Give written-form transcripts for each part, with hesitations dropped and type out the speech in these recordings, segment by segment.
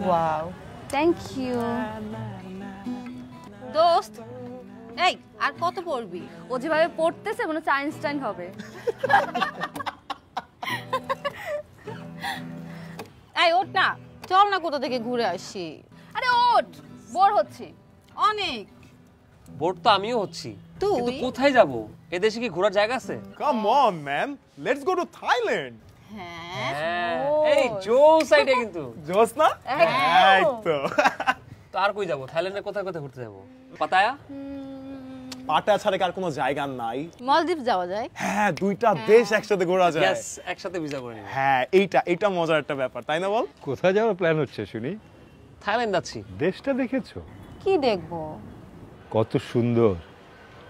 Wow thank you দোস্ত এই আর কত পড়বি? ও যেভাবে পড়তেছে মনে হচ্ছে আইনস্টাইন হবে। এই ওঠ না, চল না কোথা থেকে ঘুরে আসি। আরে ওঠ, বোর হচ্ছি অনেক। বোর তো আমিও হচ্ছি, তুই কিন্তু কোথায় যাব? এদেশে কি ঘোরার জায়গা আছে? Come on man, let's go to Thailand. হ্যাঁ এই জোস আইডিয়া কিন্তু। জোস না? এই তো। তো আর কই যাব? থাইল্যান্ডে কোথায় কোথায় ঘুরতে যাব? পাতায়া? পাটায়া ছাড়া আর কোনো জায়গা নাই? মালদ্বীপ যাওয়া যায়। হ্যাঁ, দুইটা দেশ একসাথে ঘোরা যায়। यस, একসাথে ভিসা করে নিব। হ্যাঁ, এইটা মজার একটা ব্যাপার, তাই না বল? কোথায় যাওয়ার প্ল্যান হচ্ছে শুনি? থাইল্যান্ড যাচ্ছি। দেশটা দেখেছো? কি দেখবো? কত সুন্দর,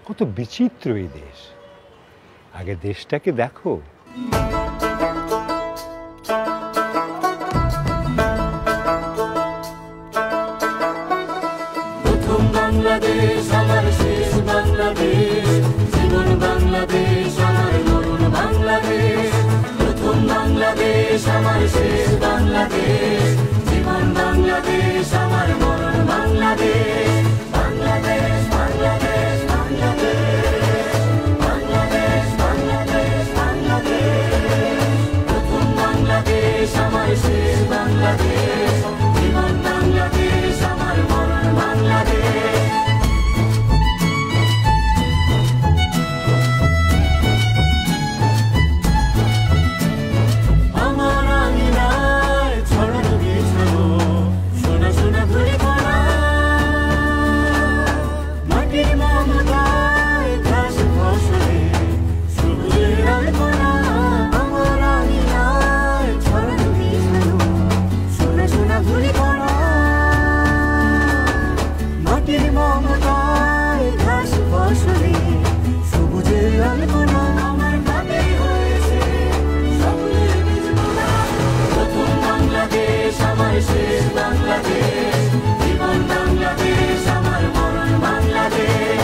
কত বিচিত্র এই দেশ। আগে দেশটাকে দেখো। প্রথম বাংলাদেশ আমার শেষ বাংলাদেশ, জীবন বাংলাদেশ আমার মরণ বাংলাদেশ। প্রথম বাংলাদেশ আমার শেষ বাংলাদেশ, জীবন বাংলাদেশ আমার মরণ বাংলাদেশ। বাংলাদেশ বাংলাদেশ বাংলাদেশ, বাংলাদেশ বাংলাদেশ বাংলাদেশ। প্রথম বাংলাদেশ আমার শেষ বাংলাদেশ, জীবন বাংলাদেশ আমার মরণ বাংলাদেশ। আমার আঙিনায় ছড়ানো বিছানো সোনা সোনা ধুলি ভরা, মাটির মমতায় ঘাস ফসলে সবুজের আলপনা। আমার আঙিনায় ছড়ানো বিছানো সোনা সোনা ধুলি ভরা, মাটির মমতায় ঘাস ফসলে সবুজের আলপনা। আমার ভাবে হয়েছে সকলের বীজ বোনা। প্রথম বাংলাদেশ আমার শেষ বাংলাদেশ, জীবন বাংলাদেশ আমার মরণ বাংলাদেশ।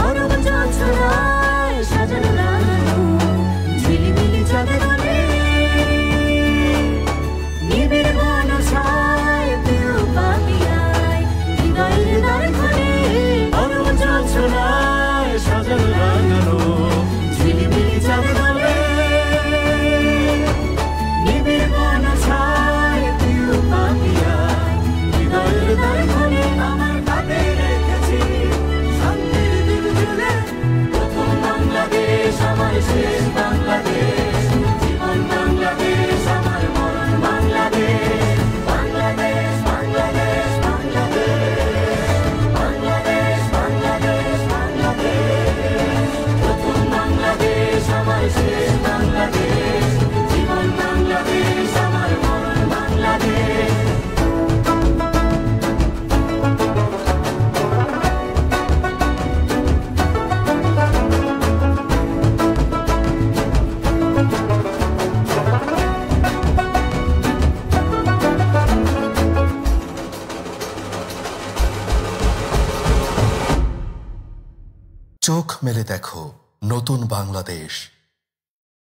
অরব জলছড়ায় সাজানো লাগানো ঝিলিমিলি চাঁদের আলো, নিবিড় বনছায় প্রিয় পাপিয়ায় হৃদয়ের দ্বার খোলে। অরব জলছড়ায় সাজানো লাগানো ঝিলিমিলি চাঁদের আলো, নিবিড় বনছায় প্রিয় পাপিয়ায় হৃদয়ের দ্বার খোলে। আমার হাতে রেখেছি শান্তির দিন জুড়ে। প্রথম বাংলাদেশ আমার শেষ বাংলাদেশ, জীবন বাংলাদেশ আমার মরণ বাংলাদেশ। বাংলাদেশ বাংলাদেশ বাংলাদেশ, বাংলাদেশ বাংলাদেশ বাংলাদেশ। প্রথম বাংলাদেশ আমার শেষ বাংলাদেশ, জীবন বাংলাদেশ আমার মরণ বাংলাদেশ। চোখ মেলে দেখো নতুন বাংলাদেশ।